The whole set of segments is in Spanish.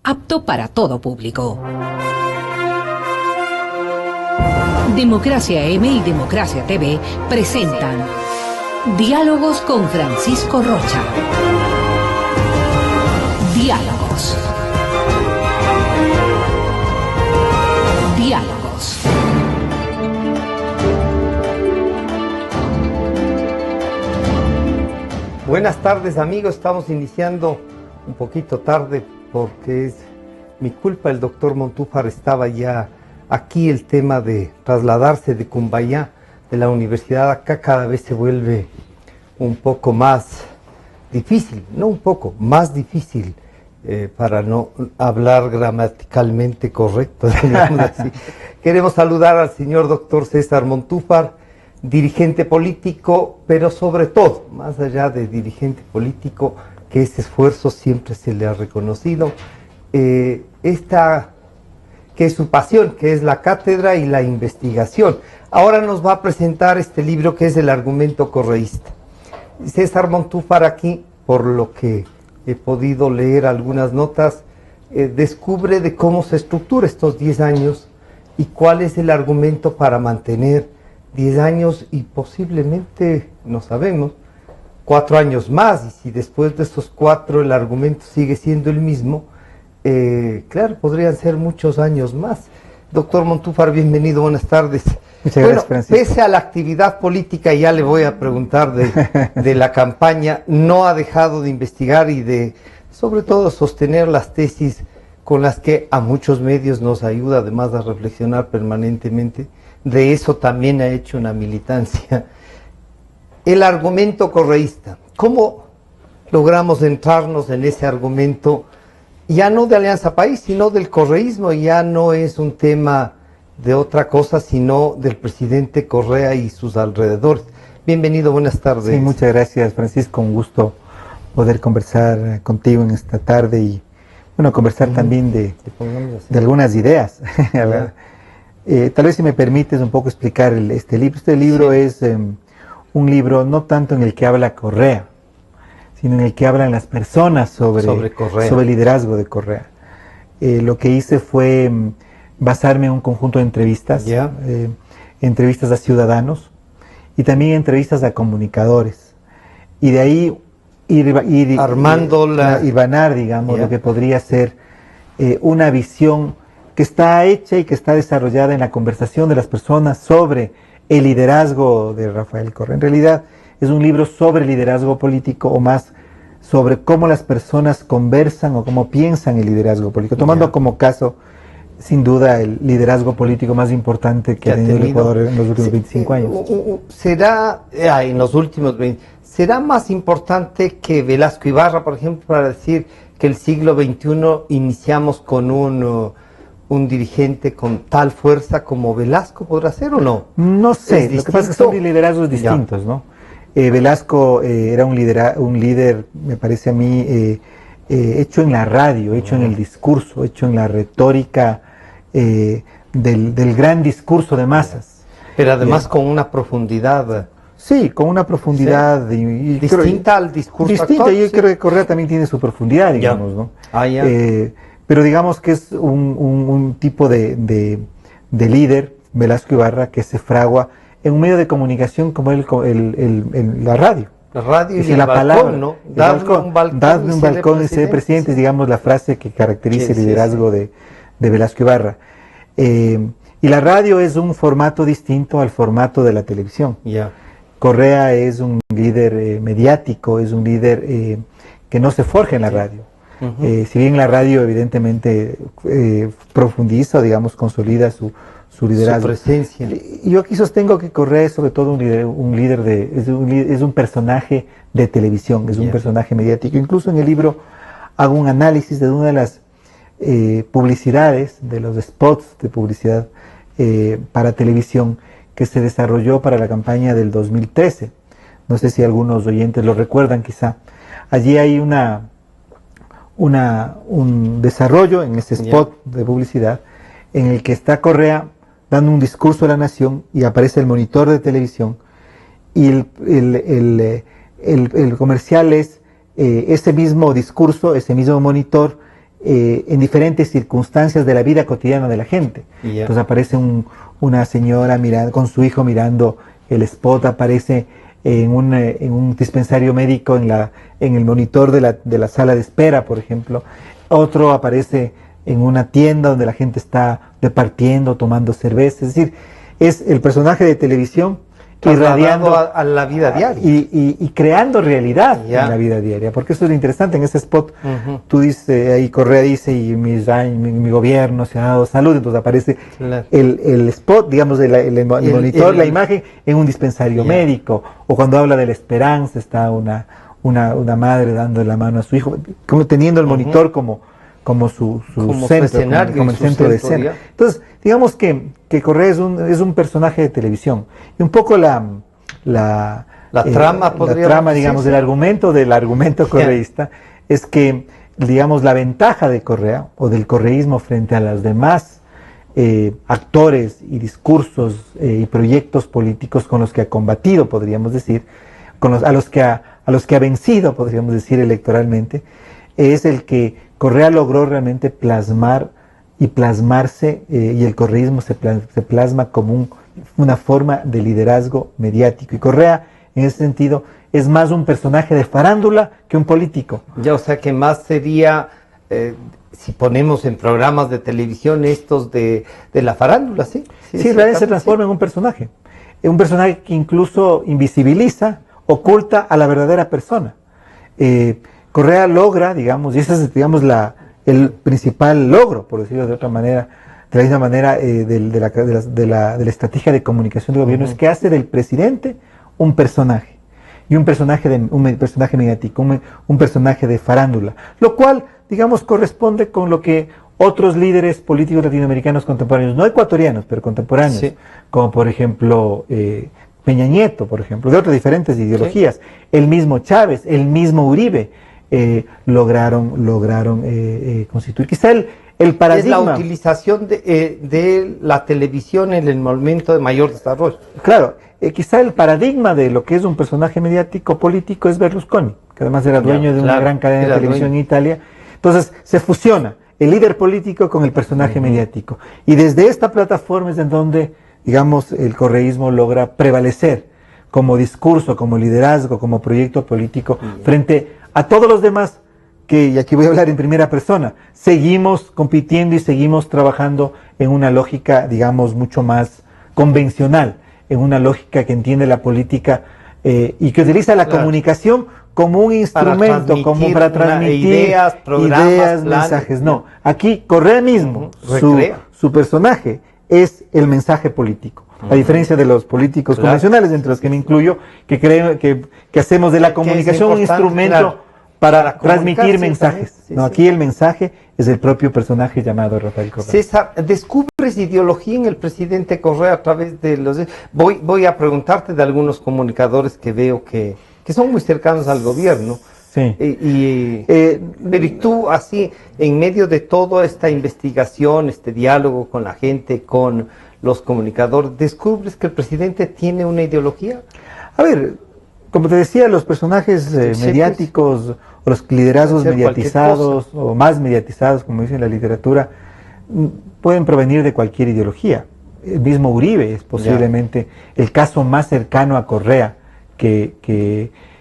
Apto para todo público. Democracia M y Democracia TV presentan Diálogos con Francisco Rocha. Diálogos. Diálogos. Buenas tardes, amigos. Estamos iniciando un poquito tarde porque es mi culpa. El doctor Montúfar estaba ya aquí. El tema de trasladarse de Cumbayá, de la universidad acá, cada vez se vuelve un poco más difícil, no un poco, más difícil, para no hablar gramaticalmente correcto, digamos así. Queremos saludar al señor doctor César Montúfar, dirigente político, pero sobre todo, más allá de dirigente político, que ese esfuerzo siempre se le ha reconocido, esta que es su pasión, que es la cátedra y la investigación. Ahora nos va a presentar este libro que es El argumento correísta. César Montúfar aquí, por lo que he podido leer algunas notas, descubre de cómo se estructura estos 10 años y cuál es el argumento para mantener 10 años y posiblemente, no sabemos, 4 años más. Y si después de estos 4 el argumento sigue siendo el mismo, claro, podrían ser muchos años más. Doctor Montúfar, bienvenido, buenas tardes. Muchas gracias, Francisco. Pese a la actividad política, ya le voy a preguntar de la campaña, no ha dejado de investigar y de, sobre todo, sostener las tesis con las que a muchos medios nos ayuda, además a reflexionar permanentemente. De eso también ha hecho una militancia. El argumento correísta, ¿cómo logramos entrarnos en ese argumento? Ya no de Alianza País, sino del correísmo. Ya no es un tema de otra cosa, sino del presidente Correa y sus alrededores. Bienvenido, buenas tardes. Sí, muchas gracias, Francisco. Un gusto poder conversar contigo en esta tarde y, bueno, conversar también de algunas ideas. Tal vez, si me permites un poco explicar este libro. Este libro es un libro no tanto en el que habla Correa, sino en el que hablan las personas sobre el liderazgo de Correa. Lo que hice fue basarme en un conjunto de entrevistas, entrevistas a ciudadanos y también entrevistas a comunicadores. Y de ahí ir armando hilvanar, digamos, lo que podría ser una visión que está hecha y que está desarrollada en la conversación de las personas sobre el liderazgo de Rafael Correa. En realidad es un libro sobre liderazgo político, o más sobre cómo las personas conversan o cómo piensan el liderazgo político, tomando como caso, sin duda, el liderazgo político más importante que ha tenido el Ecuador en los últimos 25 años. ¿Será, en los últimos 20, será más importante que Velasco Ibarra, por ejemplo, para decir que el siglo XXI iniciamos con un dirigente con tal fuerza como Velasco? ¿Podrá ser o no? No sé, lo que pasa es que son liderazgos distintos, ¿no? Velasco era un líder, me parece a mí, hecho en la radio, hecho en el discurso, hecho en la retórica del gran discurso de masas. Pero además con una profundidad. Sí, con una profundidad distinta al discurso distinta, actual. Yo creo que Correa también tiene su profundidad, digamos, ¿no? Pero digamos que es un tipo de líder, Velasco Ibarra, que se fragua en un medio de comunicación como la radio. La radio y la balcón, palabra, ¿no? Dadme un balcón y ser presidente, es, digamos, la frase que caracteriza el liderazgo de Velasco Ibarra. Y la radio es un formato distinto al formato de la televisión. Correa es un líder mediático, es un líder que no se forja en la radio. Si bien la radio evidentemente profundiza, digamos, consolida su liderazgo, su presencia. Yo aquí sostengo que Correa es sobre todo es un personaje de televisión, es un personaje mediático. Incluso en el libro hago un análisis de una de las publicidades, de los spots de publicidad para televisión que se desarrolló para la campaña del 2013. No sé si algunos oyentes lo recuerdan, quizá. Allí hay un desarrollo en ese spot de publicidad en el que está Correa dando un discurso a la nación y aparece el monitor de televisión y el comercial es ese mismo discurso, ese mismo monitor en diferentes circunstancias de la vida cotidiana de la gente. Yeah. Entonces aparece una señora mirando, con su hijo mirando el spot, aparece en un dispensario médico en el monitor de la sala de espera, por ejemplo. Otro aparece en una tienda donde la gente está repartiendo, tomando cerveza. Es decir, es el personaje de televisión irradiando a la vida diaria y creando realidad Ya. en la vida diaria, porque eso es lo interesante en ese spot. Tú dices, ahí Correa dice, y mi gobierno se ha dado salud, entonces aparece Claro. el spot, digamos, el monitor, la imagen en un dispensario Ya. médico, o cuando habla de la esperanza, está una madre dando la mano a su hijo, como teniendo el monitor como su centro, escenario, como el su centro de centro, escena. ya. Entonces, digamos que Correa es un personaje de televisión. Y un poco la trama, podríamos trama, digamos, decir. del argumento correísta es que, digamos, la ventaja de Correa o del correísmo frente a los demás actores y discursos y proyectos políticos con los que ha combatido, podríamos decir, a los que ha vencido, podríamos decir, electoralmente, es el que Correa logró realmente plasmar y plasmarse, y el correísmo se plasma como una forma de liderazgo mediático. Y Correa, en ese sentido, es más un personaje de farándula que un político. Ya, o sea que más sería, si ponemos en programas de televisión estos de la farándula, ¿sí? Sí, realmente se transforma en un personaje que incluso invisibiliza, oculta a la verdadera persona. Correa logra, digamos, y ese es, digamos, el principal logro, por decirlo de otra manera, de la misma manera, de la estrategia de comunicación del gobierno, es que hace del presidente un personaje, y un personaje mediático, un personaje de farándula, lo cual, digamos, corresponde con lo que otros líderes políticos latinoamericanos contemporáneos, no ecuatorianos, pero contemporáneos, sí, como por ejemplo Peña Nieto, por ejemplo, de otras diferentes ideologías, sí, el mismo Chávez, el mismo Uribe, lograron constituir. Quizá el paradigma... Es la utilización de la televisión en el momento de mayor desarrollo. Claro, quizá el paradigma de lo que es un personaje mediático político es Berlusconi, que además era dueño de una gran cadena de televisión en Italia. Entonces se fusiona el líder político con el personaje mediático. Y desde esta plataforma es en donde, digamos, el correísmo logra prevalecer como discurso, como liderazgo, como proyecto político frente a todos los demás que, y aquí voy a hablar en primera persona, seguimos compitiendo y seguimos trabajando en una lógica, digamos, mucho más convencional, en una lógica que entiende la política y que utiliza la comunicación como un instrumento, como para transmitir ideas, programas, mensajes. No, aquí Correa mismo, su personaje es el mensaje político. A diferencia de los políticos convencionales, entre los que me incluyo, que creen que hacemos de la comunicación un instrumento para transmitir mensajes. No, aquí el mensaje es el propio personaje llamado Rafael Correa. César, ¿descubres ideología en el presidente Correa a través de los... Voy a preguntarte de algunos comunicadores que veo que son muy cercanos al gobierno. Sí. Pero y tú, así, en medio de toda esta investigación, este diálogo con la gente, con los comunicadores, ¿descubres que el presidente tiene una ideología? A ver, como te decía, los personajes mediáticos o los liderazgos mediatizados o más mediatizados, como dice la literatura, pueden provenir de cualquier ideología. El mismo Uribe es posiblemente el caso más cercano a Correa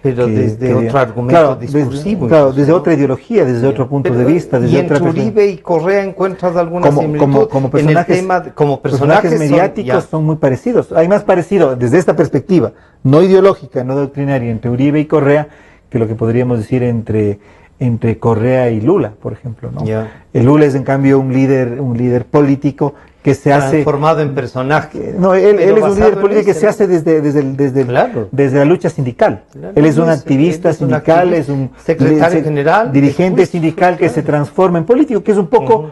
pero desde otro argumento discursivo. Desde otra ideología, desde otro punto de vista. Desde ¿Y entre Uribe y Correa encuentras alguna similitud? Como personajes, en el tema, como personajes mediáticos son muy parecidos. Hay más parecido desde esta perspectiva, no ideológica, no doctrinaria, entre Uribe y Correa, que lo que podríamos decir entre Correa y Lula, por ejemplo, ¿no? El Lula es en cambio un líder político que se hace transformado en personaje. No, él es un líder político que se hace desde la lucha sindical. Él es un activista sindical, es un secretario general, dirigente sindical que se transforma en político, que es un poco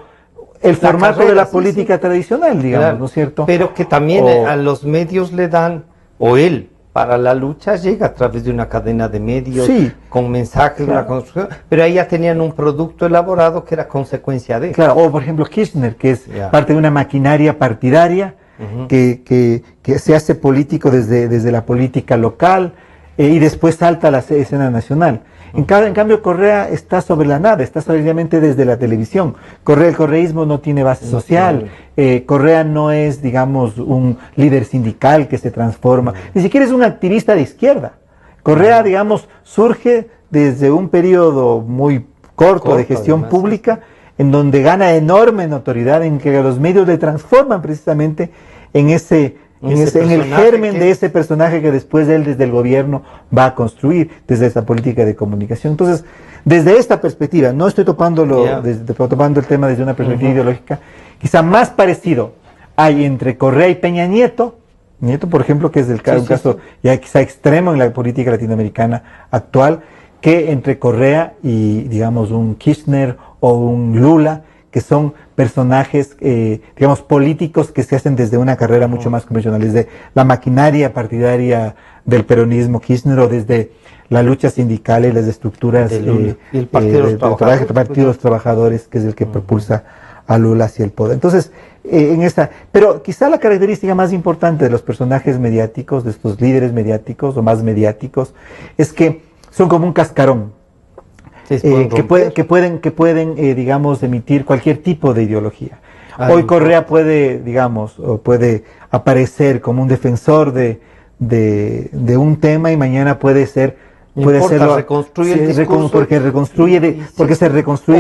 el formato de la política tradicional, digamos, ¿no es cierto? Pero que también a los medios le dan, o él, para la lucha llega a través de una cadena de medios, con mensajes, una construcción, pero ahí ya tenían un producto elaborado que era consecuencia de... Claro, o por ejemplo Kirchner, que es parte de una maquinaria partidaria que se hace político desde la política local y después salta a la escena nacional. En cambio, Correa está sobre la nada, está solamente desde la televisión. El correísmo no tiene base social. Correa no es, digamos, un líder sindical que se transforma. Ni siquiera es un activista de izquierda. Correa, digamos, surge desde un periodo muy corto de gestión además, pública, en donde gana enorme notoriedad, en que los medios le transforman precisamente en el germen de ese personaje que después él desde el gobierno va a construir, desde esa política de comunicación. Entonces, desde esta perspectiva, no estoy topando el tema desde una perspectiva ideológica, quizá más parecido hay entre Correa y Peña Nieto, por ejemplo, que es un caso ya quizá extremo en la política latinoamericana actual, que entre Correa y, digamos, un Kirchner o un Lula, que son personajes, digamos, políticos que se hacen desde una carrera mucho más convencional, desde la maquinaria partidaria del peronismo Kirchner o desde la lucha sindical y las estructuras y el Partido de los Trabajadores, que es el que propulsa a Lula hacia el poder. Entonces, pero quizá la característica más importante de los personajes mediáticos, de estos líderes mediáticos o más mediáticos, es que son como un cascarón. Que pueden digamos, emitir cualquier tipo de ideología. Hoy Correa puede, digamos, puede aparecer como un defensor de un tema y mañana puede ser porque se reconstruye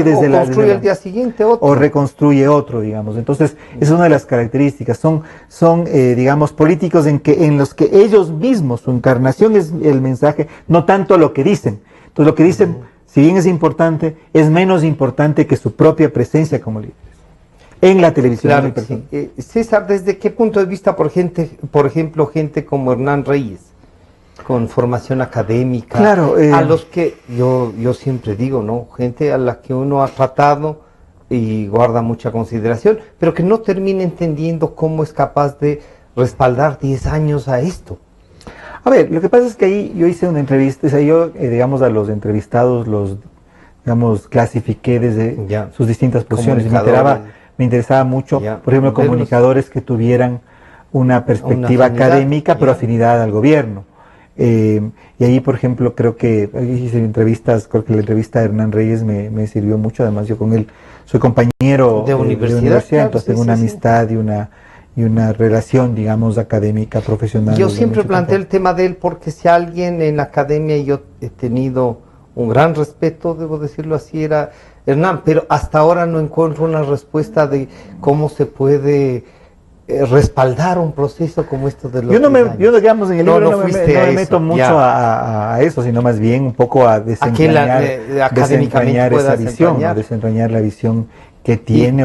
desde el día siguiente otro. O reconstruye otro, digamos. Entonces, es una de las características. Son digamos, políticos en los que ellos mismos, su encarnación es el mensaje, no tanto lo que dicen. Entonces, lo que dicen, si bien es importante, es menos importante que su propia presencia como líderes. En la televisión. Claro, sí. César, ¿desde qué punto de vista, por ejemplo, gente como Hernán Reyes, con formación académica, claro, a los que yo siempre digo, ¿no? Gente a la que uno ha tratado y guarda mucha consideración, pero que no termina entendiendo cómo es capaz de respaldar 10 años a esto? A ver, lo que pasa es que ahí yo hice una entrevista, o sea, yo, digamos, a los entrevistados los, digamos, clasifiqué desde sus distintas posiciones. Me interesaba mucho, por ejemplo, comunicadores que tuvieran una perspectiva académica, pero afinidad al gobierno. Y ahí, por ejemplo, creo que hice entrevistas, creo que la entrevista de Hernán Reyes me sirvió mucho. Además, yo con él soy compañero de universidad, claro, entonces tengo una amistad y una relación, digamos, académica, profesional. Yo siempre planteé el tema de él porque si alguien en la academia, yo he tenido un gran respeto, debo decirlo así, era Hernán, pero hasta ahora no encuentro una respuesta de cómo se puede respaldar un proceso como esto de los yo digamos, en el libro no me meto mucho a eso, sino más bien un poco a desentrañar esa visión, a desentrañar la visión que tiene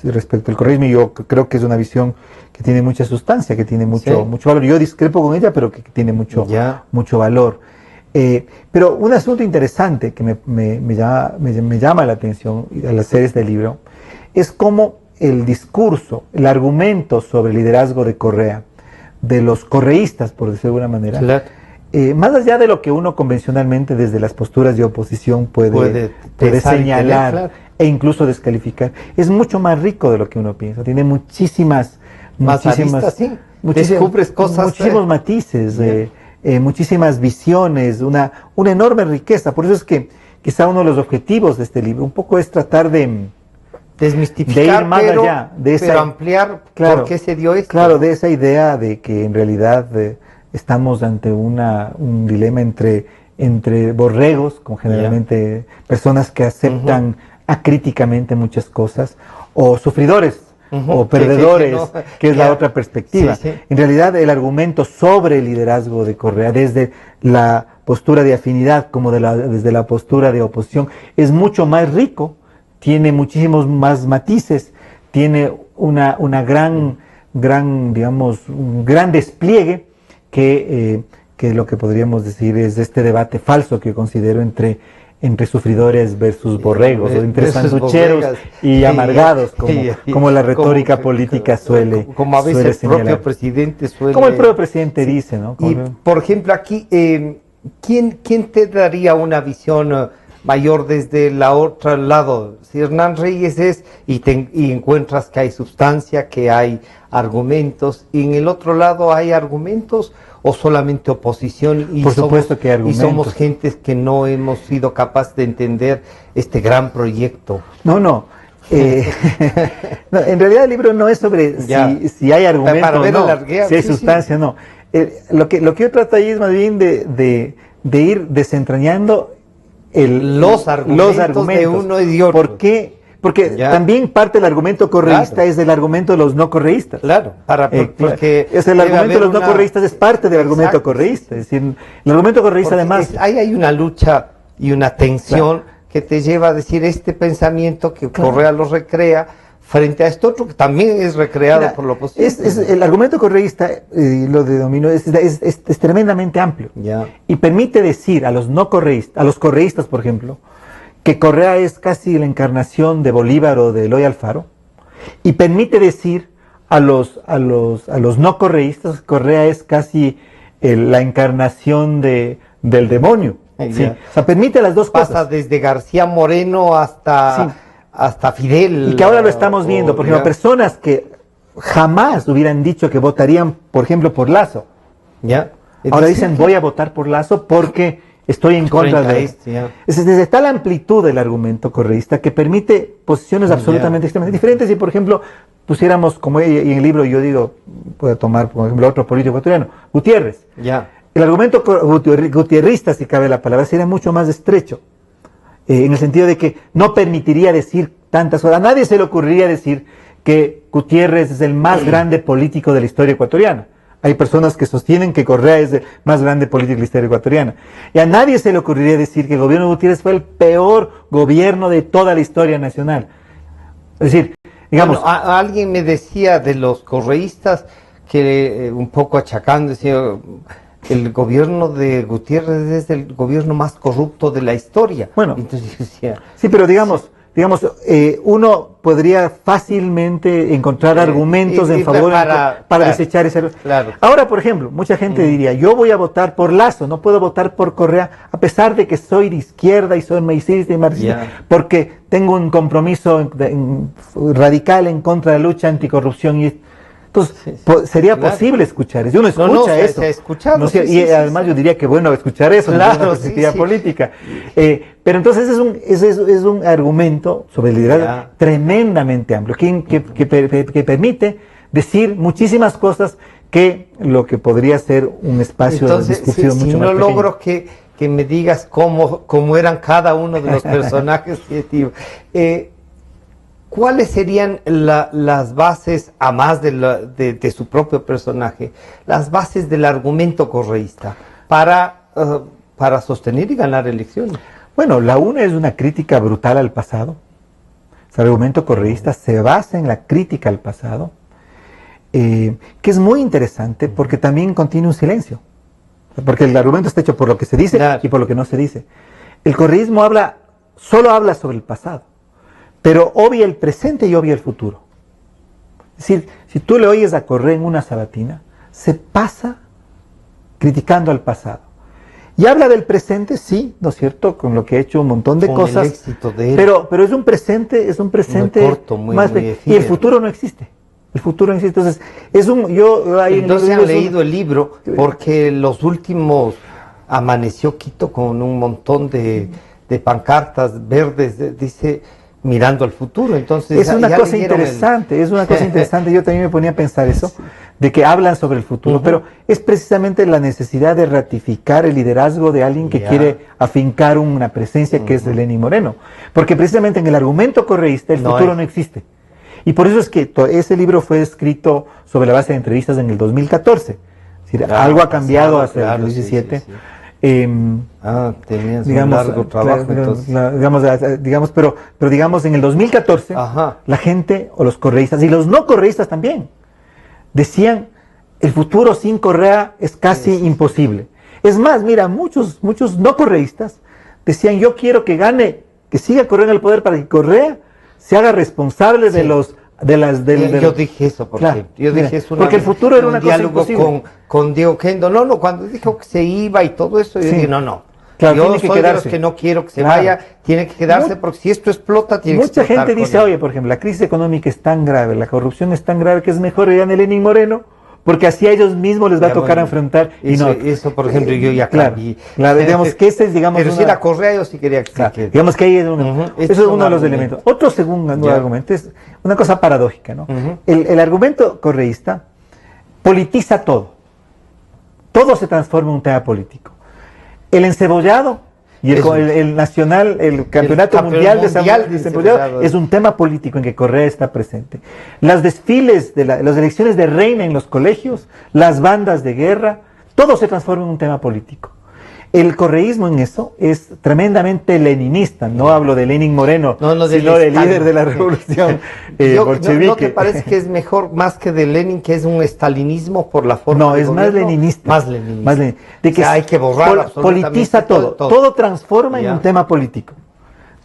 respecto al correísmo. Y yo creo que es una visión que tiene mucha sustancia, que tiene mucho valor. Yo discrepo con ella, pero que tiene mucho valor. Pero un asunto interesante que me llama la atención al hacer este libro es cómo el discurso, el argumento sobre el liderazgo de Correa, de los correístas, por decirlo de alguna manera, más allá de lo que uno convencionalmente desde las posturas de oposición puede señalar e incluso descalificar, es mucho más rico de lo que uno piensa. Tiene muchísimas descubres cosas, muchísimos matices, muchísimas visiones, una enorme riqueza. Por eso es que quizá uno de los objetivos de este libro un poco es tratar de desmistificar, de ir más allá, pero ampliar por qué se dio esto. Claro, de esa idea de que en realidad estamos ante un dilema entre borregos, como generalmente personas que aceptan acríticamente muchas cosas, o sufridores, o perdedores, que es la otra perspectiva. En realidad, el argumento sobre el liderazgo de Correa, desde la postura de afinidad como desde la postura de oposición, es mucho más rico, tiene muchísimos más matices, tiene una gran, digamos, un gran despliegue que lo que podríamos decir es este debate falso que considero entre sufridores versus borregos, o entre sanducheros y amargados, como la retórica política suele como a veces el propio presidente suele... Como el propio presidente dice, ¿no? Y, por ejemplo, aquí, ¿quién te daría una visión mayor desde el otro lado. Si Hernán Reyes es, y encuentras que hay sustancia, que hay argumentos, y en el otro lado hay argumentos o solamente oposición, y por supuesto que hay y argumentos. somos gentes que no hemos sido capaces de entender este gran proyecto. No, en realidad el libro no es sobre si hay argumento para ver o no, alarguea, si hay sí, sustancia o no. Lo que yo trato ahí es más bien de ir desentrañando los argumentos de uno y de otro. ¿Por qué? Porque también parte del argumento correísta es el argumento de los no correístas. Claro, porque es el argumento de los no correístas es parte del argumento correísta. Es decir, el argumento correísta además... Ahí hay una lucha y una tensión que te lleva a decir este pensamiento que Correa lo recrea frente a esto otro que también es recreado por la oposición. El argumento correísta, lo de Dominó, es tremendamente amplio. Y permite decir a los no correístas, a los correístas, por ejemplo, que Correa es casi la encarnación de Bolívar o de Eloy Alfaro, y permite decir a los no correístas, Correa es casi la encarnación del demonio. ¿sí? O sea, permite las dos cosas. Pasa desde García Moreno hasta Fidel. Y que ahora lo estamos viendo, por ejemplo, personas que jamás hubieran dicho que votarían, por ejemplo, por Lazo. Ahora dicen, voy a votar por Lazo porque estoy en contra de esto. Es desde tal amplitud del argumento correísta que permite posiciones absolutamente extremadamente diferentes. Si, por ejemplo, pusiéramos, como en el libro yo digo, puedo tomar, por ejemplo, otro político ecuatoriano, Gutiérrez. El argumento gutierrista, si cabe la palabra, sería mucho más estrecho. En el sentido de que no permitiría decir tantas cosas. A nadie se le ocurriría decir que Gutiérrez es el más grande político de la historia ecuatoriana. Hay personas que sostienen que Correa es el más grande político de la historia ecuatoriana. Y a nadie se le ocurriría decir que el gobierno de Gutiérrez fue el peor gobierno de toda la historia nacional. Es decir, digamos... Bueno, alguien me decía de los correístas que un poco achacando, decía, el gobierno de Gutiérrez es el gobierno más corrupto de la historia. Bueno, entonces decía... Sí, pero digamos, uno podría fácilmente encontrar argumentos en favor para desechar ese... Ahora, por ejemplo, mucha gente diría, yo voy a votar por Lazo, no puedo votar por Correa, a pesar de que soy de izquierda y soy marxista y marxista, porque tengo un compromiso radical en contra de la lucha anticorrupción. Entonces, sería posible escuchar eso. Uno escucha eso. Y además yo diría que bueno escuchar eso, claro, es una perspectiva política. Pero entonces es un argumento sobre el liderazgo tremendamente amplio, que permite decir muchísimas cosas que lo que podría ser un espacio de discusión mucho más pequeño. No logro que me digas cómo eran cada uno de los personajes. ¿Cuáles serían las bases, a más de su propio personaje, las bases del argumento correísta para sostener y ganar elecciones? Bueno, la una es una crítica brutal al pasado. El argumento correísta se basa en la crítica al pasado, que es muy interesante porque también contiene un silencio. Porque el argumento está hecho por lo que se dice y por lo que no se dice. El correísmo solo habla sobre el pasado, pero obvia el presente y obvia el futuro. Es decir, si tú le oyes a Correa en una sabatina, se pasa criticando al pasado. Y habla del presente, sí, ¿no es cierto? Con lo que ha hecho un montón de cosas. El éxito de él. Pero es un presente muy corto, muy y el futuro no existe. El futuro no existe. Entonces, entonces han leído el libro porque los últimos amaneció Quito con un montón de pancartas verdes, dice, mirando al futuro. Entonces es una cosa interesante, yo también me ponía a pensar eso, de que hablan sobre el futuro, pero es precisamente la necesidad de ratificar el liderazgo de alguien que quiere afincar una presencia que es de Lenín Moreno, porque precisamente en el argumento correísta el futuro no existe, y por eso es que ese libro fue escrito sobre la base de entrevistas en el 2014, es decir, algo ha cambiado hasta el 2017. Tenías un largo trabajo, pero digamos en el 2014 la gente o los correístas y los no correístas también decían el futuro sin Correa es casi imposible. Es más, mira, muchos no correístas decían yo quiero que siga Correa en el poder para que Correa se haga responsable de los yo dije eso, porque porque el futuro era una cosa imposible. Con Diego Kendo, cuando dijo que se iba y todo eso, yo dije, no, Claro, yo tiene que soy de los quedarse. que no quiero que se Claro. vaya, tiene que quedarse porque si esto explota, tiene que Mucha explotar gente con dice, él. oye, por ejemplo, la crisis económica es tan grave, la corrupción es tan grave que es mejor ir a Lenin Moreno, porque así a ellos mismos les va a tocar enfrentar. Y Eso, no, eso, por ejemplo, yo ya claro, cambié. claro, digamos que ese es, digamos, Pero si una- la Correa yo sí quería que se claro, quede. digamos que ahí es uno, Ujú, eso este es es uno un de los argumento. elementos. Otro segundo Ya. argumento es una cosa paradójica, ¿no? Ujú. El argumento correísta politiza todo. Todo se transforma en un tema político. El encebollado y Eso el nacional, el campeonato campeón mundial de mundial de encebollado encebollado. es un tema político en que Correa está presente. Los desfiles, las elecciones de reina en los colegios, las bandas de guerra, todo se transforma en un tema político. El correísmo en eso es tremendamente leninista. No hablo de Lenin Moreno, No, sino del Stalin. líder de la revolución bolchevique. ¿No te parece que es mejor más que de Lenin, que es un estalinismo por la forma No, de es más gobierno? leninista. Más leninista. Más lenin- de que O sea, hay que borrar absolutamente politiza todo. Todo transforma en Ya. un tema político.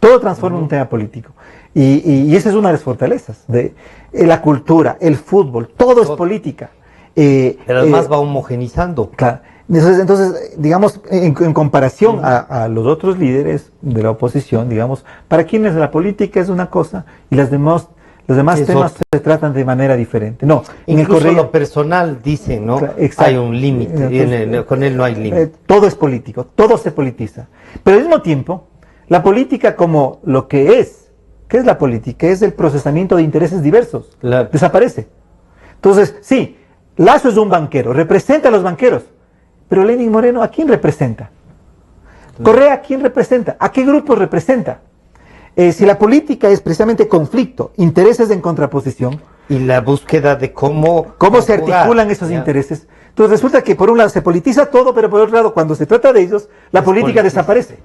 Todo transforma en un tema político. Y esa es una de las fortalezas de la cultura, el fútbol, todo es política. Pero además va homogenizando. Claro. Entonces, digamos, en comparación a los otros líderes de la oposición, digamos, para quienes la política es una cosa y los demás Es temas otra. se tratan de manera diferente. No, en el Incluso correo lo personal, dicen, ¿no? Claro, exacto. Hay un límite, y con él no hay límite. todo es político, todo se politiza. Pero al mismo tiempo, la política como lo que es, ¿qué es la política? Es el procesamiento de intereses diversos. Claro. Desaparece. Entonces, sí, Lazo es un banquero, representa a los banqueros. Pero Lenin Moreno, ¿a quién representa? Correa, ¿a quién representa? ¿A qué grupo representa? Si la política es precisamente conflicto, intereses en contraposición, Y la búsqueda de cómo se jugar. articulan esos Ya. intereses. Entonces resulta que por un lado se politiza todo, pero por otro lado, cuando se trata de ellos, la política desaparece.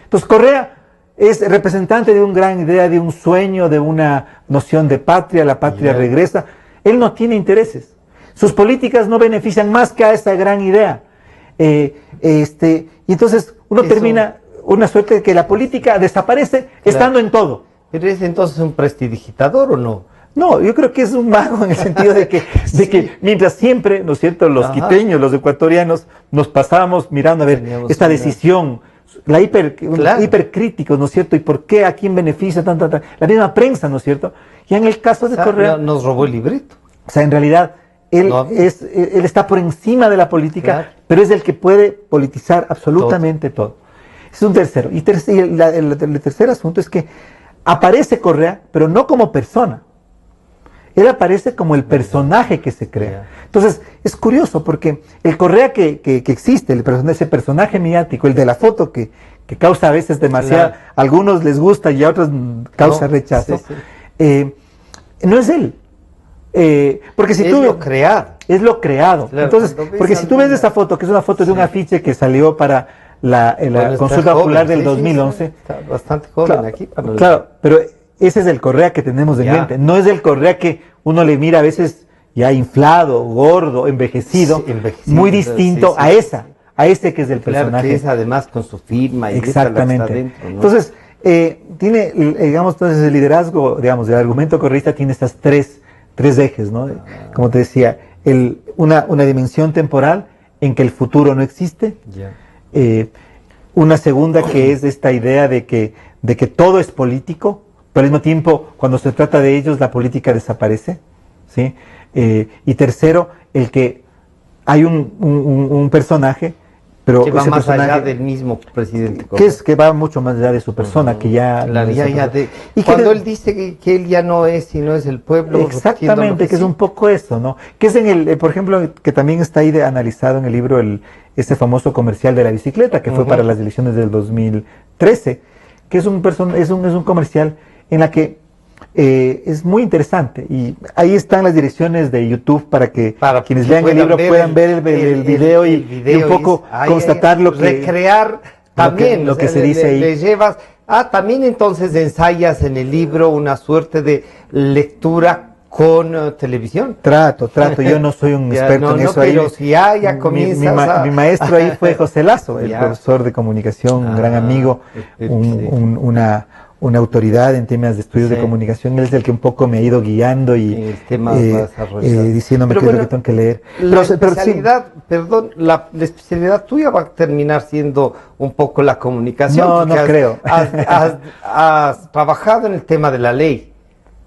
Entonces Correa es representante de una gran idea, de un sueño, de una noción de patria, la patria Ya. regresa. Él no tiene intereses. Sus políticas no benefician más que a esa gran idea. Y entonces uno Eso- termina una suerte de que la política desaparece estando en todo. ¿Pero es entonces un prestidigitador o no? No, yo creo que es un mago en el sentido de que, mientras siempre, ¿no es cierto?, los Ajá. quiteños, los ecuatorianos, nos pasábamos mirando a ver Teníamos esta una- decisión, Claro. hipercríticos, ¿no es cierto?, y por qué, a quién beneficia, la misma prensa, ¿no es cierto? Y en el caso de O sea, Correa, nos robó el libreto. o sea, en realidad, él, No. él está por encima de la política, Claro. pero es el que puede politizar absolutamente todo. Es un tercero. Y el tercer asunto es que aparece Correa, pero no como persona. Él aparece como el personaje que se crea. Entonces, es curioso porque el Correa que existe, ese personaje mediático, el de la foto que causa a veces demasiado, Claro. a algunos les gusta y a otros causa No, rechazo, sí. No es él. Porque si Es tú lo creado. es lo creado. Claro, Entonces, cuando ves porque si tú ves alguna- esa foto, que es una foto de un Sí. afiche que salió para la Bueno, está consulta joven, popular del sí, sí, 2011. sí, está bastante joven Claro, aquí. Para claro, pero ese es el Correa que tenemos en Ya. mente. No es el Correa que uno le mira a veces ya inflado, gordo, envejecido, Sí, envejecido, muy distinto sí, sí, a sí, esa, a ese que es el Claro, personaje. que es además con su firma y Exactamente. Está dentro, ¿no? Entonces, tiene, digamos, entonces el liderazgo, digamos, del argumento correísta tiene estas tres ejes, ¿no? Como te decía, una dimensión temporal en que el futuro no existe, Ya. una segunda que es esta idea de que todo es político, pero al mismo tiempo, cuando se trata de ellos, la política desaparece, ¿sí? Y tercero, el que hay un personaje, pero Que va ese más allá personaje del mismo presidente. que va mucho más allá de su persona, que ya... Claro, no es ya, otra ya cosa. de- Y cuando él dice que él ya no es, sino es el pueblo. repitiendo lo Exactamente, que es sí. un poco eso, ¿no? Que es por ejemplo, que también está ahí analizado en el libro ese famoso comercial de la bicicleta, que fue Ujú. para las elecciones del 2013, que es un comercial en la que es muy interesante. Y ahí están las direcciones de YouTube para quienes que lean el libro puedan ver el video y un poco constatar lo que... recrear también lo que se dice ahí. le llevas también entonces ensayas en el libro una suerte de lectura con televisión. Trato, yo no soy un Ya, experto no, en no, eso ahí. pero si ya comienzas mi maestro ahí fue José Lazo, el Ya. profesor de comunicación, un gran amigo, sí. una autoridad en temas de estudios de comunicación. Él es el que un poco me ha ido guiando y diciéndome qué es lo que tengo que leer. La especialidad, perdón, la especialidad tuya va a terminar siendo un poco la comunicación. No creo. Has trabajado en el tema de la ley.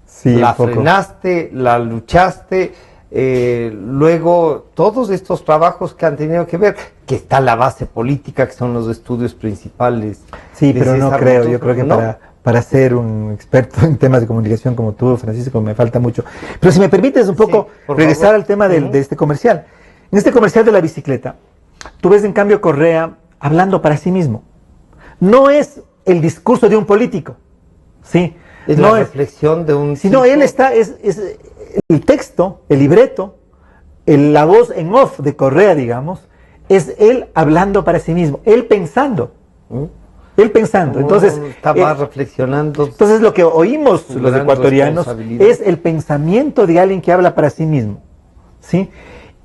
Sí, la frenaste, la luchaste. Luego todos estos trabajos que han tenido que ver, que está la base política, que son los estudios principales. Sí, pero no creo, yo creo que para ser un experto en temas de comunicación como tú, Francisco, me falta mucho. Pero si me permites un poco regresar al tema de este comercial. En este comercial de la bicicleta, tú ves en cambio Correa hablando para sí mismo. No es el discurso de un político, ¿sí? Es la reflexión de un... Sino él está, es el texto, el libreto, la voz en off de Correa, digamos, es él hablando para sí mismo, él pensando. Él pensando. Entonces, estaba reflexionando. Entonces lo que oímos los ecuatorianos es el pensamiento de alguien que habla para sí mismo, ¿sí?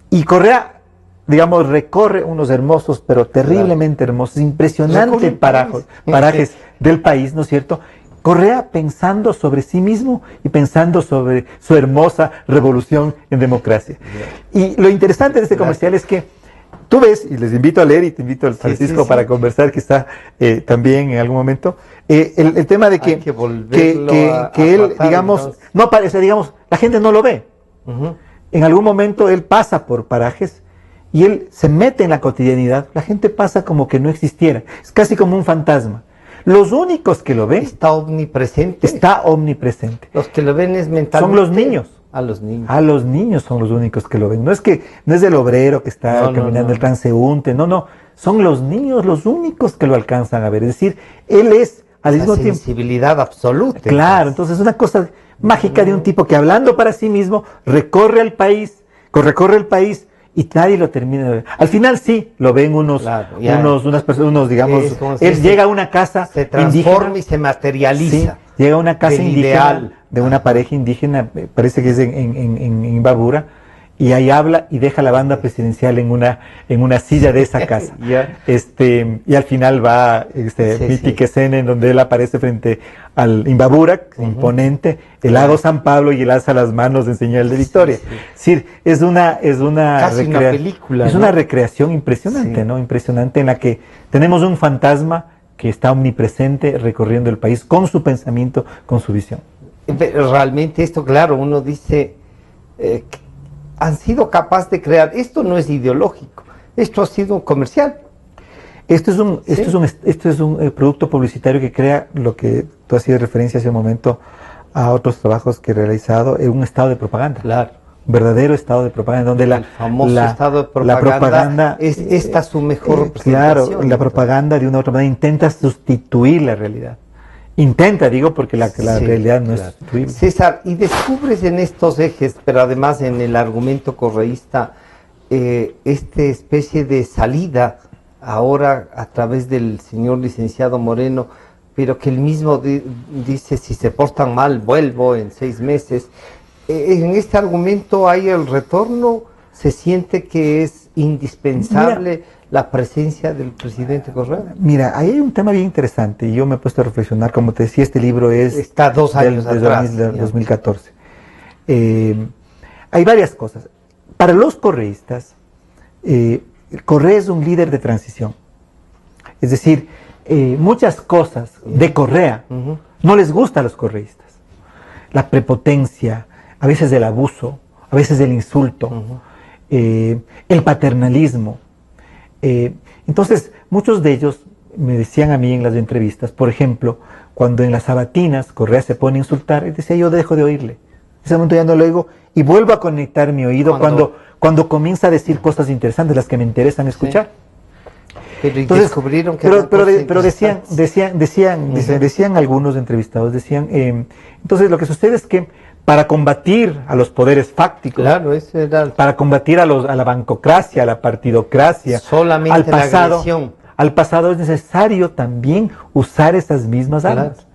Y Correa, digamos, recorre unos hermosos, pero terriblemente hermosos, impresionantes parajes del país, ¿no es cierto? Correa pensando sobre sí mismo y pensando sobre su hermosa revolución en democracia. Y lo interesante de este comercial es que tú ves, y les invito a leer, y te invito al Francisco para conversar, que está también en algún momento, el tema de que él, digamos, no aparece, digamos, la gente no lo ve. En algún momento él pasa por parajes y él se mete en la cotidianidad, la gente pasa como que no existiera, es casi como un fantasma. Los únicos que lo ven... Está omnipresente. Está omnipresente. Los que lo ven es mentalmente... Son los niños. A los niños. A los niños son los únicos que lo ven. No es el obrero que está caminando, el transeúnte, no. Son los niños los únicos que lo alcanzan a ver. Es decir, él es al mismo tiempo... sensibilidad absoluta. Claro, entonces es una cosa mágica de un tipo que hablando para sí mismo recorre el país y nadie lo termina de ver. Al final sí, lo ven unas personas, digamos, él llega a una casa se transforma indígena, y se materializa. Sí, llega a una casa indígena de una pareja indígena, parece que es en Imbabura, y ahí habla y deja la banda presidencial en una silla de esa casa. Y al final va mítica escena en donde él aparece frente al Imbabura, imponente, el lago San Pablo, y él alza las manos en señal de victoria. Es decir, es una película, es una recreación impresionante, ¿no? Impresionante, en la que tenemos un fantasma que está omnipresente recorriendo el país con su pensamiento, con su visión. Realmente esto, claro, uno dice... han sido capaces de crear, esto no es ideológico, esto ha sido comercial. Esto es un producto publicitario que crea lo que tú hacías referencia hace un momento a otros trabajos que he realizado, en un estado de propaganda. Claro. Un verdadero estado de propaganda, donde el famoso estado de propaganda es esta su mejor representación. Claro, la propaganda de una u otra manera intenta sustituir la realidad. Intenta, digo, porque la realidad no es sustituible. César, y descubres en estos ejes, pero además en el argumento correísta, esta especie de salida ahora a través del señor licenciado Moreno, pero que él mismo dice, si se portan mal, vuelvo en 6 meses. En este argumento hay el retorno, se siente que es indispensable la presencia del presidente Correa. Mira, ahí hay un tema bien interesante y yo me he puesto a reflexionar. Como te decía, este libro está 2 años atrás, del 2014. Hay varias cosas. Para los correístas, Correa es un líder de transición. Es decir, muchas cosas de Correa no les gusta a los correístas. La prepotencia, a veces el abuso, a veces el insulto, el paternalismo. Entonces, muchos de ellos me decían a mí en las entrevistas, por ejemplo, cuando en las sabatinas Correa se pone a insultar, él decía, yo dejo de oírle. En ese momento ya no lo oigo y vuelvo a conectar mi oído cuando comienza a decir cosas interesantes, las que me interesan escuchar. Pero entonces, descubrieron que pero decían algunos entrevistados, entonces lo que sucede es que para combatir a los poderes fácticos, para combatir a la bancocracia, a la partidocracia, solamente al pasado es necesario también usar esas mismas armas.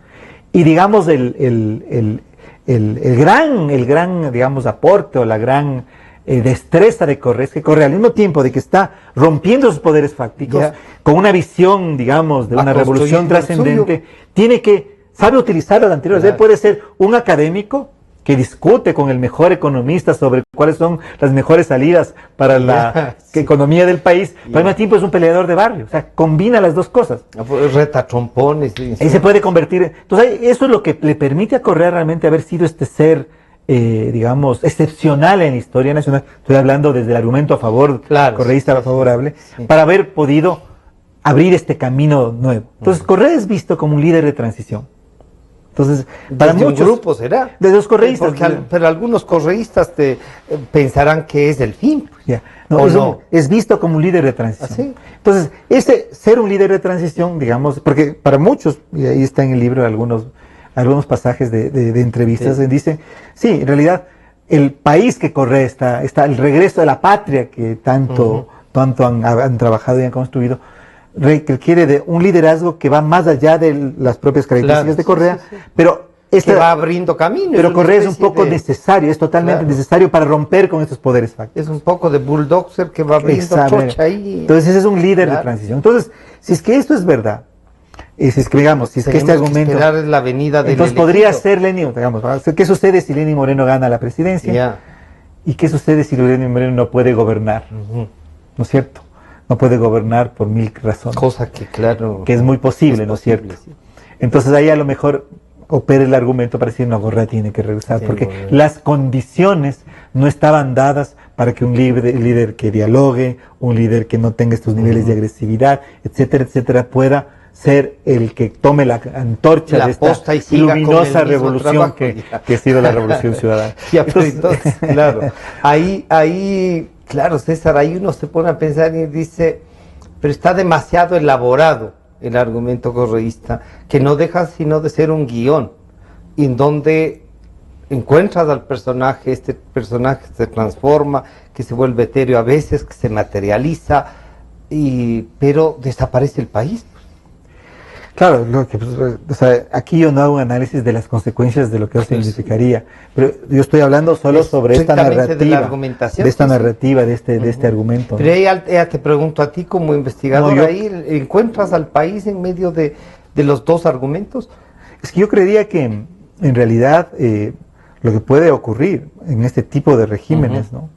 Y digamos el gran digamos aporte o la gran destreza de Correa es que Correa, al mismo tiempo de que está rompiendo sus poderes fácticos, con una visión, digamos, de una revolución trascendente, tiene que sabe utilizar las anteriores. Claro. Él puede ser un académico que discute con el mejor economista sobre cuáles son las mejores salidas para la economía del país, pero al mismo tiempo es un peleador de barrio, o sea, combina las dos cosas. Reta trompones. Ahí se puede convertir, entonces eso es lo que le permite a Correa realmente haber sido este ser, digamos, excepcional en la historia nacional. Estoy hablando desde el argumento a favor, claro, correísta favorable, para haber podido abrir este camino nuevo. Entonces Correa es visto como un líder de transición. Entonces, para muchos grupos será. de los correístas. Pero algunos correístas pensarán que es el fin. Ya. No, es visto como un líder de transición. ¿Ah, sí? Entonces, ser un líder de transición, digamos, porque para muchos, y ahí está en el libro algunos pasajes de entrevistas, dice, sí, en realidad, el país que Correa está el regreso de la patria que tanto han trabajado y han construido, requiere de un liderazgo que va más allá de las propias características de Correa, pero que va abriendo camino. Pero Correa es un poco necesario, es totalmente necesario para romper con estos poderes fácticos. Es un poco de bulldozer que va abriendo trocha ahí. Entonces ese es un líder de transición. Entonces, si es que esto es verdad, si es que digamos, si es que este argumento, que esperar la venida del entonces podría ser Lenín, digamos, ¿qué sucede si Lenín Moreno gana la presidencia? ¿Y qué sucede si Lenín Moreno no puede gobernar? ¿No es cierto? No puede gobernar por mil razones. Cosa que, claro, que es muy posible, ¿no es cierto? Sí. Entonces ahí a lo mejor opera el argumento para decir, no, Correa tiene que regresar, porque las condiciones no estaban dadas para que un líder que dialogue, un líder que no tenga estos niveles de agresividad, etcétera, etcétera, pueda ser el que tome la antorcha de esta luminosa revolución que ha sido la Revolución Ciudadana. Entonces, claro, ahí, claro, César, ahí uno se pone a pensar y dice, pero está demasiado elaborado el argumento correísta, que no deja sino de ser un guión, en donde encuentras al personaje, este personaje se transforma, que se vuelve etéreo a veces, que se materializa, pero desaparece el país. Claro, o sea, aquí yo no hago un análisis de las consecuencias de lo que eso significaría, pero yo estoy hablando solo sobre esta narrativa, de este argumento. Pero ya te pregunto a ti como investigador, ahí ¿encuentras al país en medio de los dos argumentos? Es que yo creería que en realidad lo que puede ocurrir en este tipo de regímenes, ¿no?,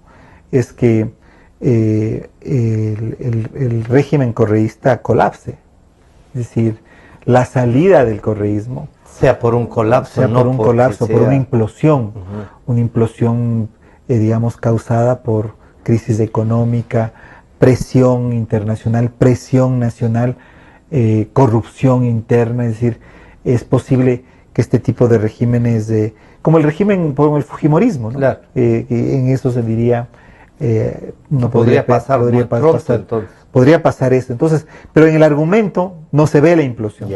es que el régimen correísta colapse, es decir, la salida del correísmo sea por un colapso, por una implosión, digamos, causada por crisis económica, presión internacional, presión nacional, corrupción interna. Es decir, es posible que este tipo de regímenes, como el fujimorismo, ¿no? Claro. En eso se diría, podría pasar eso. Entonces, pero en el argumento no se ve la implosión.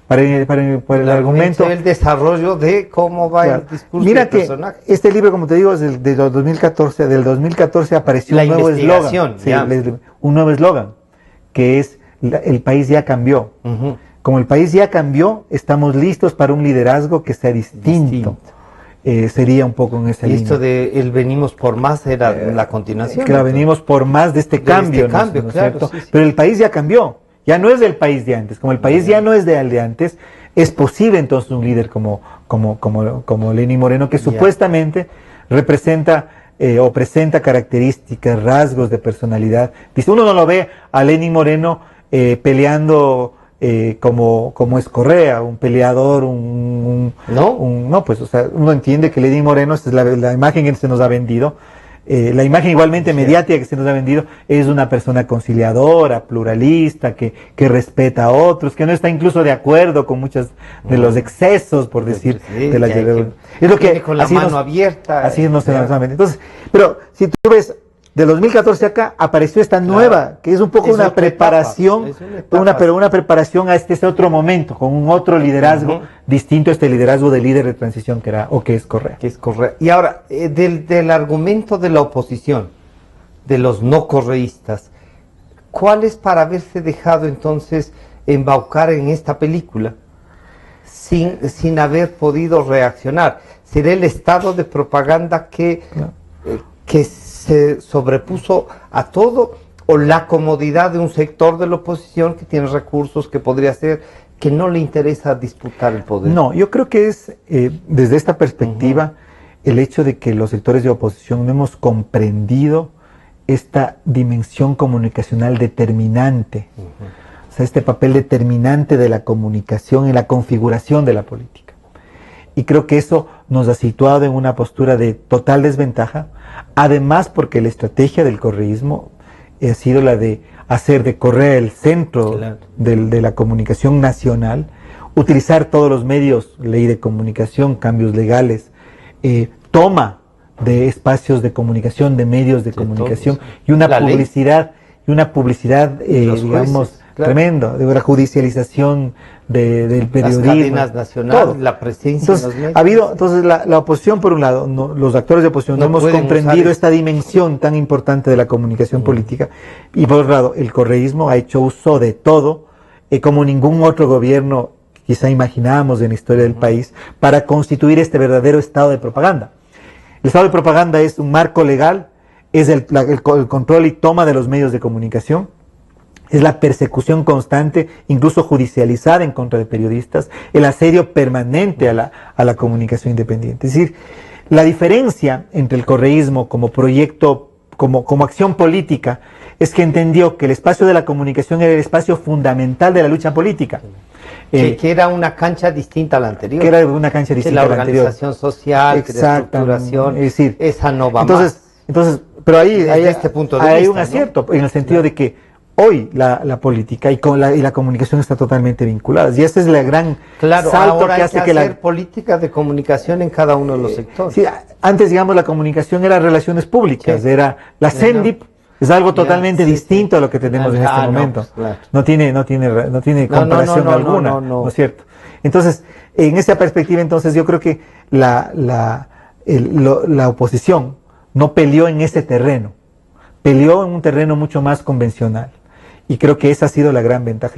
Para el argumento, el desarrollo de cómo va el discurso del personaje. Mira que este libro, como te digo, es de 2014. Del 2014 apareció un nuevo eslogan. Un nuevo eslogan, que es el país ya cambió. Como el país ya cambió, estamos listos para un liderazgo que sea distinto. Sería un poco en esa línea. Y esto de el venimos por más era la continuación. Claro, venimos por más de este cambio, ¿no es cierto? Sí. Pero el país ya cambió, ya no es el país de antes. Como el país ya no es de antes, es posible entonces un líder como Lenín Moreno, que supuestamente representa o presenta características, rasgos de personalidad. Dice, uno no lo ve a Lenín Moreno peleando como es Correa, un peleador, pues, o sea, uno entiende que Lenín Moreno, esta es la imagen que se nos ha vendido, la imagen igualmente mediática que se nos ha vendido, es una persona conciliadora, pluralista, que respeta a otros, que no está incluso de acuerdo con muchos de los excesos, por decir, de la es lo que con la mano abierta. Así no se nos ha vendido. Entonces, pero si tú ves, de 2014 acá apareció esta nueva, que es un poco una preparación, una preparación a este otro momento, con un otro liderazgo distinto a este liderazgo de líder de transición que es Correa. Y ahora, del argumento de la oposición, de los no correístas, ¿cuál es para haberse dejado entonces embaucar en esta película sin haber podido reaccionar? ¿Será el estado de propaganda que se sobrepuso a todo, o la comodidad de un sector de la oposición que tiene recursos, que podría ser que no le interesa disputar el poder. No, yo creo que es, desde esta perspectiva, el hecho de que los sectores de oposición no hemos comprendido esta dimensión comunicacional determinante, o sea, este papel determinante de la comunicación en la configuración de la política. Y creo que eso nos ha situado en una postura de total desventaja, además porque la estrategia del correísmo ha sido la de hacer de Correa el centro de la comunicación nacional, utilizar todos los medios, ley de comunicación, cambios legales, toma de espacios de comunicación, de medios de comunicación, y una publicidad, digamos, tremendo, de la judicialización del periodismo. Las cadenas nacionales, la presencia en los medios. Entonces la oposición, por un lado, los actores de oposición no hemos comprendido esta dimensión tan importante de la comunicación política, y por otro lado, el correísmo ha hecho uso de todo, como ningún otro gobierno quizá imaginábamos en la historia del país, para constituir este verdadero estado de propaganda. El estado de propaganda es un marco legal, es el control y toma de los medios de comunicación, es la persecución constante, incluso judicializada en contra de periodistas, el asedio permanente a la comunicación independiente. Es decir, la diferencia entre el correísmo como proyecto, como acción política, es que entendió que el espacio de la comunicación era el espacio fundamental de la lucha política. Que era una cancha distinta a la anterior. Que era una cancha distinta a la anterior. La organización social, que la estructuración, es decir, esa no va entonces, pero ahí hay, este punto de hay vista, un acierto, ¿no? En el sentido de que hoy la política y la comunicación está totalmente vinculadas. Y ese es el gran salto que hace que hacer política de comunicación en cada uno de los sectores. Sí, antes, digamos, la comunicación era relaciones públicas, era la CENDIP. Es algo totalmente distinto a lo que tenemos en este momento. Pues, claro. No tiene comparación alguna, ¿no es cierto? Entonces, en esa perspectiva, entonces, yo creo que la oposición no peleó en ese terreno, peleó en un terreno mucho más convencional. Y creo que esa ha sido la gran ventaja.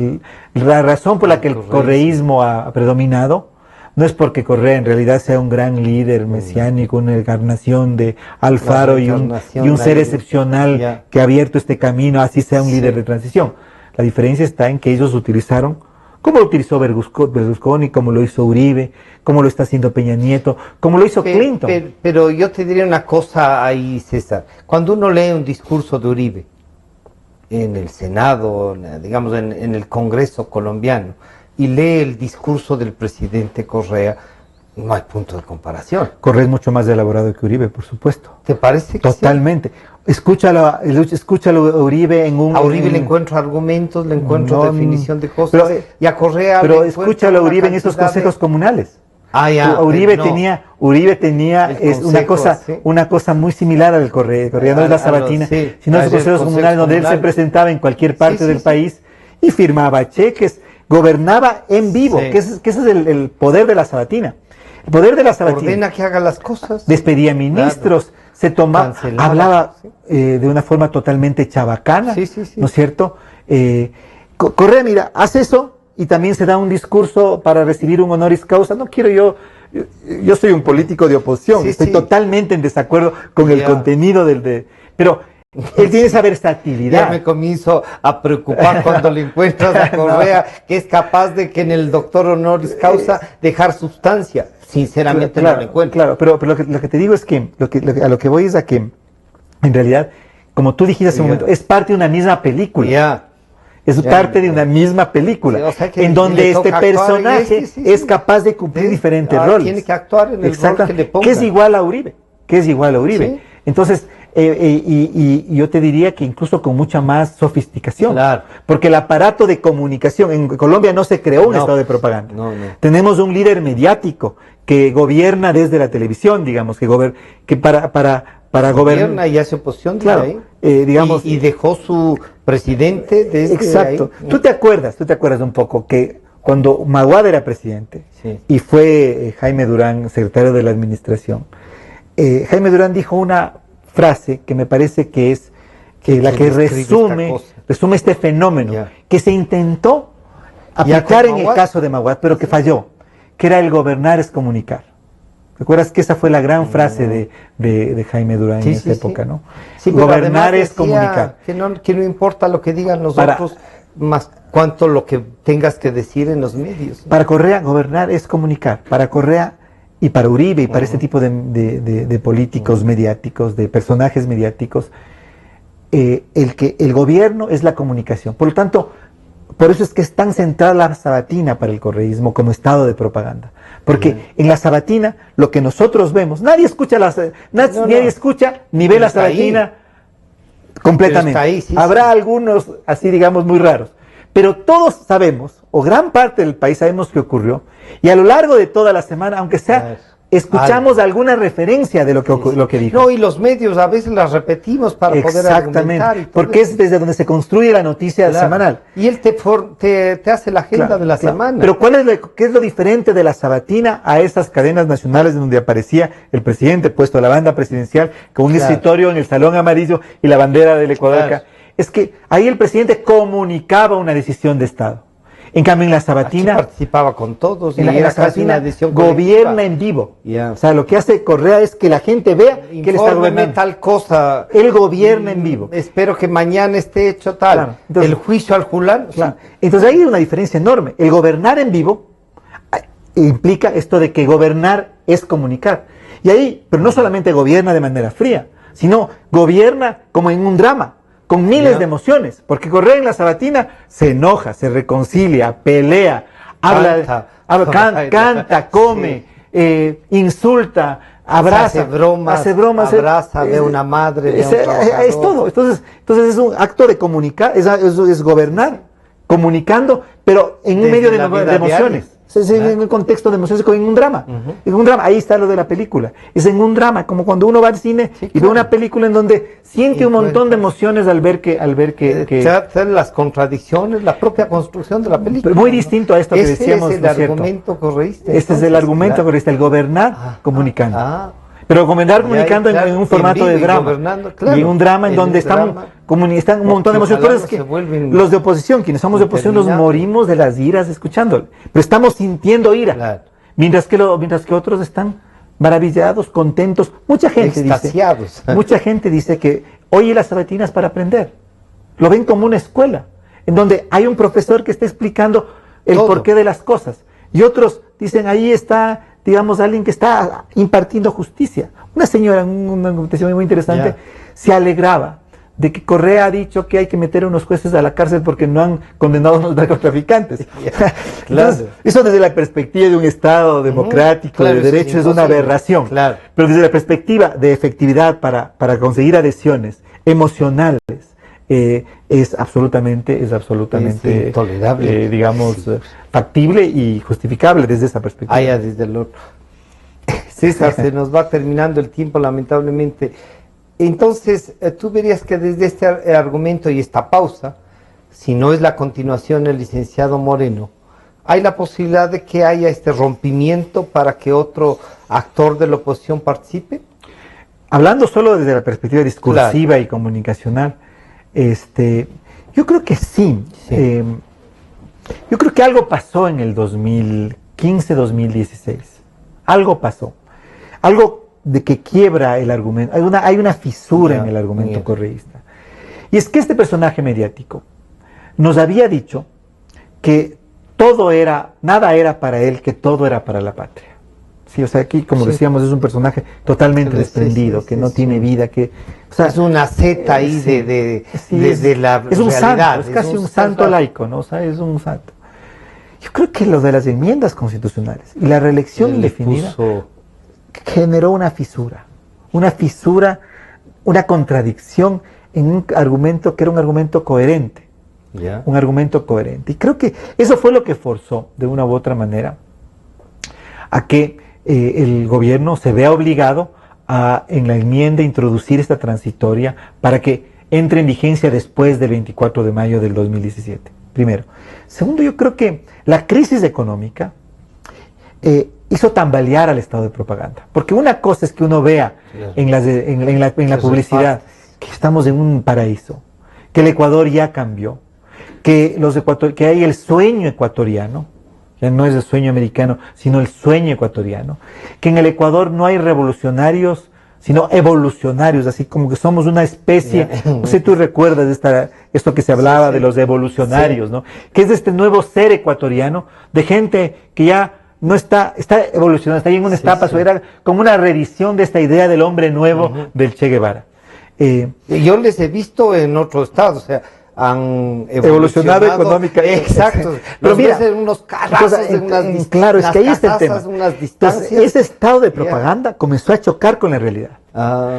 La razón por la que el correísmo ha predominado no es porque Correa en realidad sea un gran líder mesiánico, una encarnación de Alfaro y un ser excepcional que ha abierto este camino, así sea un líder de transición. La diferencia está en que ellos utilizaron, como lo utilizó Berlusconi, como lo hizo Uribe, como lo está haciendo Peña Nieto, como lo hizo Clinton. Pero yo te diría una cosa ahí, César. Cuando uno lee un discurso de Uribe en el Senado, digamos en el Congreso colombiano, y lee el discurso del presidente Correa, no hay punto de comparación. Correa es mucho más elaborado que Uribe, por supuesto. ¿Te parece que totalmente? Sí? Escúchalo a Uribe en un... A Uribe le encuentro argumentos, le encuentro definición de cosas, pero, y a Correa... Pero escúchalo a Uribe en esos consejos comunales. Uribe tenía una cosa muy similar al Correa. Correa no es la Sabatina, sino esos consejos comunales donde él se presentaba en cualquier parte del país y firmaba cheques, gobernaba en vivo, que ese es el poder de la Sabatina. El poder de la Sabatina. Ordena que haga las cosas. Despedía ministros, se tomaba, hablaba de una forma totalmente chabacana, ¿no es cierto? Correa, mira, hace eso y también se da un discurso para recibir un honoris causa. No quiero yo soy un político de oposición, estoy totalmente en desacuerdo con el contenido pero él tiene esa versatilidad. Ya me comienzo a preocupar cuando le encuentras a Correa, que es capaz de que en el doctor honoris causa dejar sustancia. Sinceramente no lo encuentro. Claro, pero lo que te digo es que, a lo que voy es a que, en realidad, como tú dijiste hace un momento, es parte de una misma película. Es parte de una misma película, en donde este personaje es capaz de cumplir diferentes roles. Tiene que actuar en el rol que le pongan. Que es igual a Uribe. Entonces, y yo te diría que incluso con mucha más sofisticación. Porque el aparato de comunicación, en Colombia no se creó un estado de propaganda. Tenemos un líder mediático que gobierna desde la televisión, digamos, que para gobernar y hace oposición desde ahí. Digamos, y dejó su presidente desde ahí. ¿Tú te acuerdas un poco que cuando Maguad era presidente y fue Jaime Durán secretario de la administración, Jaime Durán dijo una frase que me parece que es la que resume este fenómeno que se intentó aplicar en el caso de Maguad, pero que falló, que era el gobernar es comunicar. ¿Recuerdas que esa fue la gran frase de Jaime Durán en esa época, ¿no? Gobernar es comunicar. Que no importa lo que digan los otros, más cuanto lo que tengas que decir en los medios, ¿no? Para Correa, gobernar es comunicar. Para Correa y para Uribe y para este tipo de políticos mediáticos, de personajes mediáticos, el gobierno es la comunicación. Por lo tanto, por eso es que es tan central la sabatina para el correísmo como estado de propaganda. Porque en la sabatina, lo que nosotros vemos, nadie escucha nadie escucha ni ve la sabatina completamente. Ahí, sí, habrá algunos así, digamos, muy raros. Pero todos sabemos, o gran parte del país sabemos qué ocurrió, y a lo largo de toda la semana, aunque sea, escuchamos alguna referencia de lo que dijo. No, y los medios a veces las repetimos para poder argumentar. Exactamente, porque es desde donde se construye la noticia semanal. Y él te hace la agenda de la semana. Pero ¿qué es lo diferente de la sabatina a esas cadenas nacionales donde aparecía el presidente puesto a la banda presidencial con un escritorio en el Salón Amarillo y la bandera del Ecuador acá? Es que ahí el presidente comunicaba una decisión de Estado. En cambio, en la sabatina... Aquí participaba con todos. En la sabatina gobierna en vivo. O sea, lo que hace Correa es que la gente vea que él está gobernando. Tal cosa. Él gobierna en vivo. Espero que mañana esté hecho tal. Claro. Entonces, el juicio al fulano. Claro. Entonces ahí hay una diferencia enorme. El gobernar en vivo implica esto de que gobernar es comunicar. Y ahí, pero no solamente gobierna de manera fría, sino gobierna como en un drama, con miles de emociones, porque Correa en la sabatina se enoja, se reconcilia, pelea, canta, come, insulta, abraza, hace bromas, abraza, ve una madre, es todo. Entonces es un acto de comunicar, es gobernar, comunicando, pero en un medio de emociones. En un contexto de emociones, como en un drama. En un drama, ahí está lo de la película. Es en un drama, como cuando uno va al cine y ve una película en donde siente un montón de emociones al ver que las contradicciones, la propia construcción de la película. Muy distinto a esto que decíamos. Este es el argumento correísta. Este es el argumento correísta, el gobernar comunicando. Pero gobernar comunicando en un formato de drama. Y en un drama en donde están un montón de emociones. Por eso es que los de oposición, quienes somos de oposición, nos morimos de las iras escuchándole. Pero estamos sintiendo ira. Claro. Mientras que otros están maravillados, contentos. Mucha gente dice que oye las sabatinas para aprender. Lo ven como una escuela, en donde hay un profesor que está explicando el porqué de las cosas. Y otros dicen, ahí está, digamos, alguien que está impartiendo justicia. Una señora, en una conversación muy interesante, se alegraba de que Correa ha dicho que hay que meter a unos jueces a la cárcel porque no han condenado a los narcotraficantes. Entonces, eso desde la perspectiva de un Estado democrático, de derecho, es una aberración. Pero desde la perspectiva de efectividad para conseguir adhesiones emocionales, es absolutamente intolerable, digamos, factible y justificable desde esa perspectiva. Desde el otro. César, se nos va terminando el tiempo, lamentablemente. Entonces, tú verías que desde este argumento y esta pausa, si no es la continuación del licenciado Moreno, ¿hay la posibilidad de que haya este rompimiento para que otro actor de la oposición participe? Hablando solo desde la perspectiva discursiva y comunicacional, yo creo que sí. Yo creo que algo pasó en el 2015-2016. Algo pasó. Algo de que quiebra el argumento. Hay una fisura en el argumento correísta. Y es que este personaje mediático nos había dicho que nada era para él, que todo era para la patria. Sí, o sea, aquí, como decíamos, es un personaje totalmente desprendido, que no tiene vida, es una seta ahí de la es un realidad. Santo, es casi un santo laico, ¿no? O sea, es un santo. Yo creo que lo de las enmiendas constitucionales y la reelección indefinida generó una fisura, una contradicción en un argumento que era un argumento coherente. Un argumento coherente. Y creo que eso fue lo que forzó, de una u otra manera, a que el gobierno se vea obligado a, en la enmienda, introducir esta transitoria para que entre en vigencia después del 24 de mayo del 2017. Primero. Segundo, yo creo que la crisis económica hizo tambalear al estado de propaganda. Porque una cosa es que uno vea en la publicidad que estamos en un paraíso, que el Ecuador ya cambió, que hay el sueño ecuatoriano, ya no es el sueño americano, sino el sueño ecuatoriano, que en el Ecuador no hay revolucionarios sino evolucionarios, así como que somos una especie, no sé si tú recuerdas esto que se hablaba de los evolucionarios, ¿no? Que es de este nuevo ser ecuatoriano, de gente que ya no está evolucionando, está ahí en una etapa, era como una revisión de esta idea del hombre nuevo del Che Guevara. Yo les he visto en otros estados, o sea, han evolucionado económicamente. Exacto. Pero mira, en unos carrazos, en unas claro, es que ahí está el tema. Unas distancias. Entonces, ese estado de propaganda comenzó a chocar con la realidad.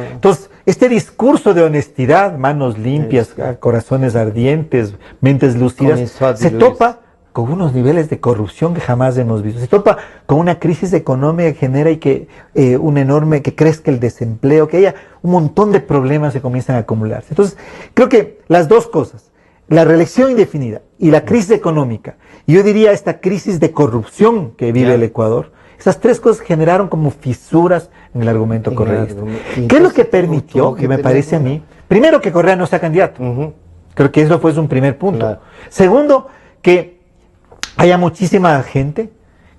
Entonces, este discurso de honestidad, manos limpias, corazones ardientes, mentes lúcidas, se topa con unos niveles de corrupción que jamás hemos visto. Se topa con una crisis económica que genera y que un enorme, que crezca el desempleo, que haya un montón de problemas que comienzan a acumularse. Entonces, creo que las dos cosas, la reelección indefinida y la crisis económica, y yo diría esta crisis de corrupción que vive el Ecuador, esas tres cosas generaron como fisuras en el argumento correísta. ¿Qué es lo que permitió, que me parece a mí? Primero, que Correa no sea candidato. Creo que eso fue un primer punto. Segundo, que haya muchísima gente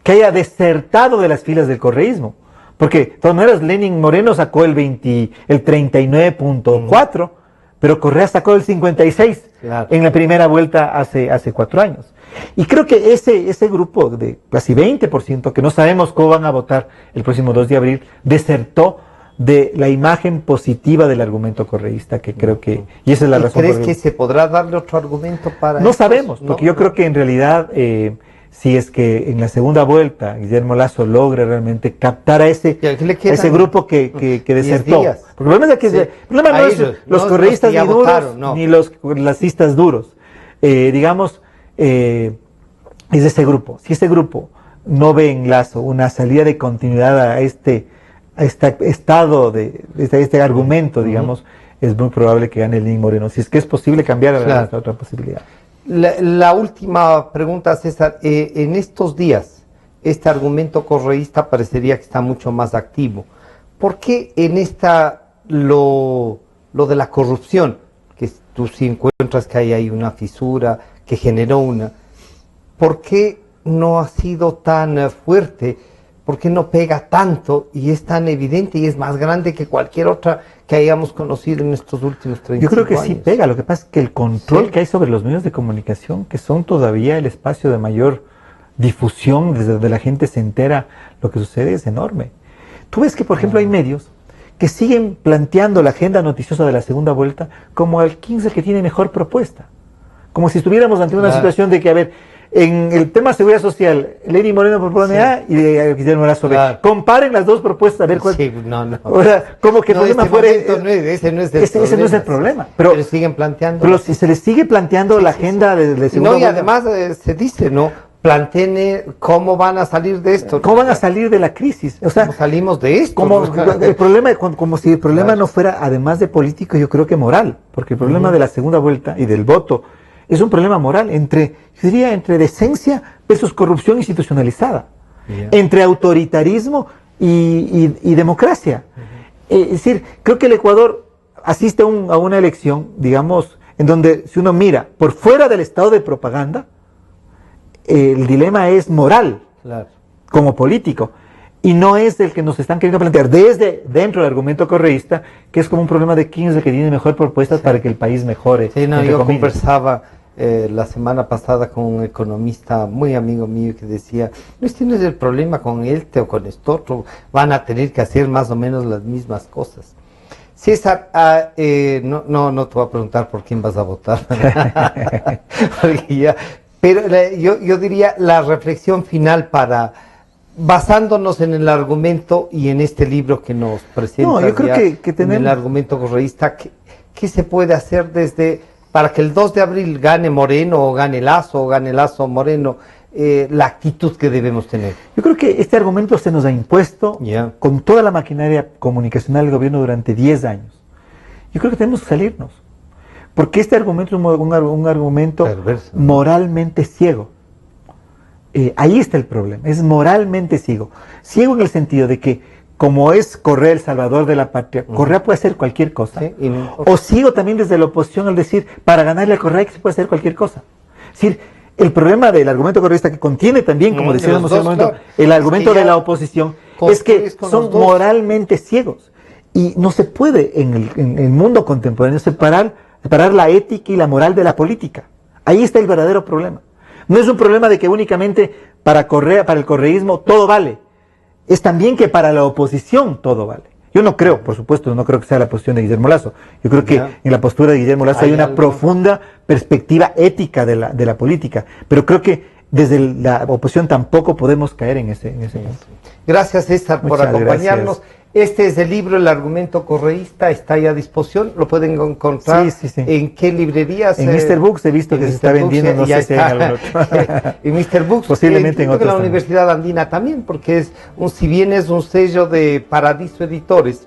que haya desertado de las filas del correísmo. Porque, de todas maneras, Lenin Moreno sacó el 39.4, pero Correa sacó el 56 en la primera vuelta hace 4 años. Y creo que ese grupo de casi 20%, que no sabemos cómo van a votar el próximo 2 de abril, desertó de la imagen positiva del argumento correísta, que creo que... Y esa es la razón. ¿Crees que se podrá darle otro argumento para No sabemos, porque yo creo que en realidad, si es que en la segunda vuelta Guillermo Lasso logra realmente captar a ese grupo que desertó. Porque el problema es que el problema no es los correístas ni duros, ni los lacistas duros. Digamos, es ese grupo. Si ese grupo no ve en Lasso una salida de continuidad a este estado de este argumento, digamos, es muy probable que gane el Lenín Moreno. Si es que es posible cambiar a la otra posibilidad. La última pregunta, César. En estos días, este argumento correísta parecería que está mucho más activo. ¿Por qué en lo de la corrupción, que tú sí encuentras que hay ahí una fisura, que generó ¿por qué no ha sido tan fuerte? ¿Por qué no pega tanto y es tan evidente y es más grande que cualquier otra que hayamos conocido en estos últimos 30 años? Yo creo que sí pega. Lo que pasa es que el control que hay sobre los medios de comunicación, que son todavía el espacio de mayor difusión, desde donde la gente se entera lo que sucede, es enorme. Tú ves que, por ejemplo, hay medios que siguen planteando la agenda noticiosa de la segunda vuelta como el 15 que tiene mejor propuesta. Como si estuviéramos ante una situación de que, a ver, en el tema de seguridad social, Lenín Moreno propone A y Guillermo Lasso B. Comparen las dos propuestas a ver cuál. O sea, como que el problema fuera. Ese no es el problema. Pero siguen planteando. Pero si se les sigue planteando la agenda de segunda vuelta. Y además se dice, planteen cómo van a salir de esto. ¿Cómo van a salir de la crisis? O sea, ¿cómo salimos de esto? Como si el problema no fuera, además de político, yo creo que moral. Porque el problema de la segunda vuelta y del voto es un problema moral entre decencia versus corrupción institucionalizada, entre autoritarismo y democracia. Es decir, creo que el Ecuador asiste a una elección, digamos, en donde si uno mira por fuera del estado de propaganda, el dilema es moral, como político, y no es el que nos están queriendo plantear desde dentro del argumento correísta, que es como un problema de quién es el que tiene mejor propuestas para que el país mejore. Yo conversaba la semana pasada con un economista muy amigo mío que decía, no tienes el problema con este o con esto otro, van a tener que hacer más o menos las mismas cosas. César, no te voy a preguntar por quién vas a votar, pero yo diría la reflexión final basándonos en el argumento y en este libro que nos presenta, yo creo que en el argumento correísta, ¿qué se puede hacer para que el 2 de abril gane Moreno o gane Lasso o gane Lasso Moreno, la actitud que debemos tener? Yo creo que este argumento se nos ha impuesto con toda la maquinaria comunicacional del gobierno durante 10 años. Yo creo que tenemos que salirnos, porque este argumento es un argumento perverso, moralmente ciego. Ahí está el problema, es moralmente ciego. Ciego en el sentido de que, como es Correa el salvador de la patria, Correa puede hacer cualquier cosa. O sigo también desde la oposición al decir, para ganarle a Correa se puede hacer cualquier cosa. Es decir, el problema del argumento correísta, que contiene también, como decíamos en el momento, el argumento de la oposición, es que son moralmente ciegos. Y no se puede en el mundo contemporáneo separar la ética y la moral de la política. Ahí está el verdadero problema. No es un problema de que únicamente para el correísmo todo vale. Es también que para la oposición todo vale. Yo no creo, por supuesto, no creo que sea la posición de Guillermo Lasso. Yo creo que en la postura de Guillermo Lasso hay una profunda perspectiva ética de la política. Pero creo que desde la oposición tampoco podemos caer en ese punto. Gracias, César, por acompañarnos. Gracias. Este es el libro, El argumento correísta, está ahí a disposición, lo pueden encontrar. ¿En qué librerías? En Mr. Books he visto que se está vendiendo, no sé si hay en algún otro. En Mr. Books, posiblemente en otros. La Universidad Andina también, porque si bien es un sello de Paradiso Editores,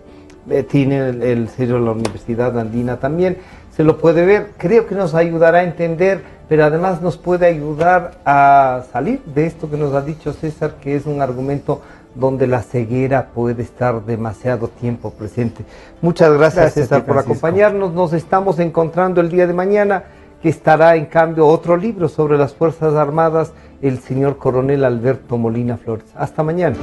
tiene el sello de la Universidad Andina también, se lo puede ver, creo que nos ayudará a entender, pero además nos puede ayudar a salir de esto que nos ha dicho César, que es un argumento donde la ceguera puede estar demasiado tiempo presente. Muchas gracias César por acompañarnos. Nos estamos encontrando el día de mañana, que estará en cambio otro libro sobre las Fuerzas Armadas, el señor coronel Alberto Molina Flores. Hasta mañana.